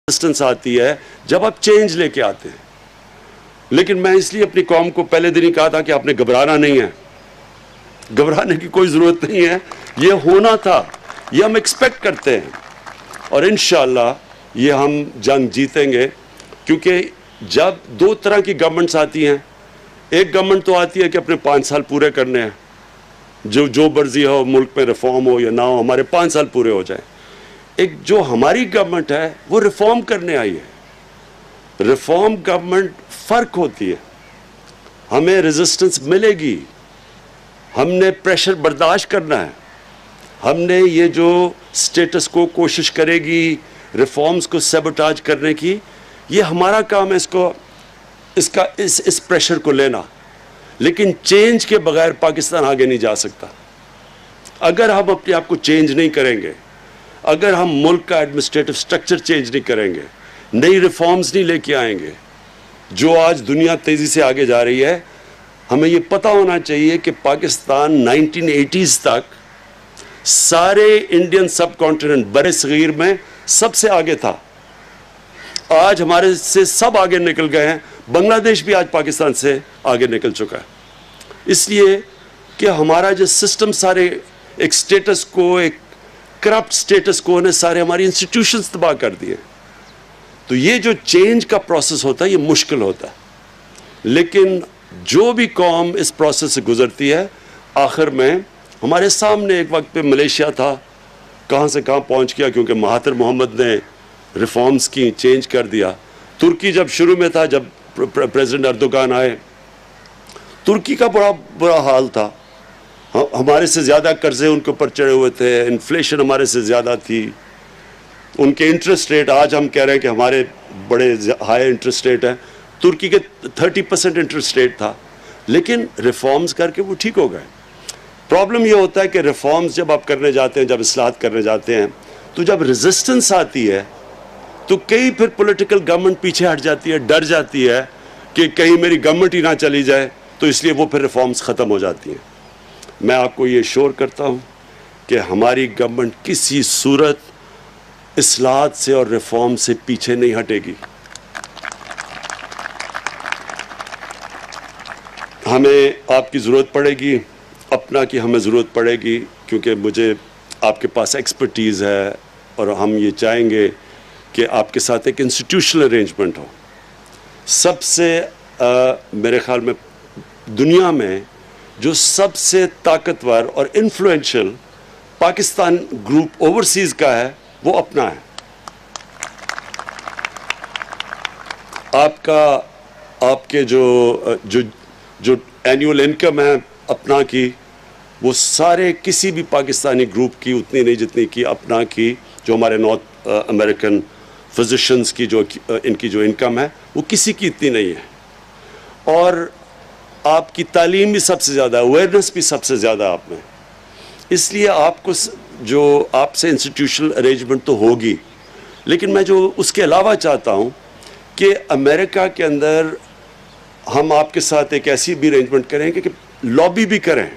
Resistance आती है जब आप चेंज लेके आते हैं। लेकिन मैं इसलिए अपनी कौम को पहले दिन ही कहा था कि आपने घबराना नहीं है, घबराने की कोई ज़रूरत नहीं है, ये होना था, ये हम एक्सपेक्ट करते हैं और इंशाअल्लाह ये हम जंग जीतेंगे। क्योंकि जब दो तरह की गवर्नमेंट्स आती हैं, एक गवर्नमेंट तो आती है कि अपने 5 साल पूरे करने हैं, जो मर्जी हो, मुल्क में रिफॉर्म हो या ना हो, हमारे 5 साल पूरे हो जाए। एक जो हमारी गवर्नमेंट है वो रिफॉर्म करने आई है। रिफॉर्म गवर्नमेंट फ़र्क होती है, हमें रेजिस्टेंस मिलेगी, हमने प्रेशर बर्दाश्त करना है, हमने ये जो स्टेटस को कोशिश करेगी रिफॉर्म्स को सैबोटाज करने की, ये हमारा काम है इस प्रेशर को लेना। लेकिन चेंज के बगैर पाकिस्तान आगे नहीं जा सकता। अगर हम अपने आप को चेंज नहीं करेंगे, अगर हम मुल्क का एडमिनिस्ट्रेटिव स्ट्रक्चर चेंज नहीं करेंगे, नई रिफॉर्म्स नहीं लेके आएंगे, जो आज दुनिया तेज़ी से आगे जा रही है, हमें ये पता होना चाहिए कि पाकिस्तान 1980s तक सारे इंडियन सब कॉन्टिनेंट बड़े सगीर में सबसे आगे था। आज हमारे से सब आगे निकल गए हैं, बांग्लादेश भी आज पाकिस्तान से आगे निकल चुका है। इसलिए कि हमारा जो सिस्टम सारे एक स्टेटस को, एक करप्ट स्टेटस को ने सारे हमारी इंस्टीट्यूशंस तबाह कर दिए। तो ये जो चेंज का प्रोसेस होता है ये मुश्किल होता है, लेकिन जो भी कौम इस प्रोसेस से गुजरती है, आखिर में हमारे सामने एक वक्त पे मलेशिया था, कहाँ से कहाँ पहुँच गया क्योंकि महातिर मोहम्मद ने रिफॉर्म्स की, चेंज कर दिया। तुर्की जब शुरू में था, जब प्रेसिडेंट अर्दोगान आए, तुर्की का बड़ा बुरा हाल था, हमारे से ज़्यादा कर्जे उनके ऊपर चढ़े हुए थे, इन्फ्लेशन हमारे से ज़्यादा थी, उनके इंटरेस्ट रेट, आज हम कह रहे हैं कि हमारे बड़े हाई इंटरेस्ट रेट हैं, तुर्की के 30% इंटरेस्ट रेट था, लेकिन रिफॉर्म्स करके वो ठीक हो गए। प्रॉब्लम ये होता है कि रिफॉर्म्स जब आप करने जाते हैं, जब इस्लाहत करने जाते हैं, तो जब रेजिस्टेंस आती है तो कई फिर पॉलिटिकल गवर्नमेंट पीछे हट जाती है, डर जाती है कि कहीं मेरी गवर्नमेंट ही ना चली जाए, तो इसलिए वो फिर रिफॉर्म्स ख़त्म हो जाती हैं। मैं आपको ये श्योर करता हूँ कि हमारी गवर्नमेंट किसी सूरत इस्लाहत से और रिफॉर्म से पीछे नहीं हटेगी। हमें आपकी ज़रूरत पड़ेगी, अपना की हमें ज़रूरत पड़ेगी, क्योंकि मुझे आपके पास एक्सपर्टीज़ है और हम ये चाहेंगे कि आपके साथ एक इंस्टीट्यूशनल अरेंजमेंट हो। सबसे मेरे ख्याल में दुनिया में जो सबसे ताकतवर और इन्फ्लुएंशियल पाकिस्तान ग्रुप ओवरसीज़ का है, वो अपना है। आपके जो एनुअल इनकम है अपना की, वो सारे किसी भी पाकिस्तानी ग्रुप की उतनी नहीं जितनी की अपना की, जो हमारे नॉर्थ अमेरिकन फिजिशियंस की जो इनकी जो इनकम है, वो किसी की इतनी नहीं है। और आपकी तालीम भी सबसे ज़्यादा, अवेयरनेस भी सबसे ज़्यादा आप में, इसलिए आपको जो आपसे इंस्टीट्यूशनल अरेंजमेंट तो होगी, लेकिन मैं जो उसके अलावा चाहता हूँ कि अमेरिका के अंदर हम आपके साथ एक ऐसी भी अरेंजमेंट करें कि लॉबी भी करें।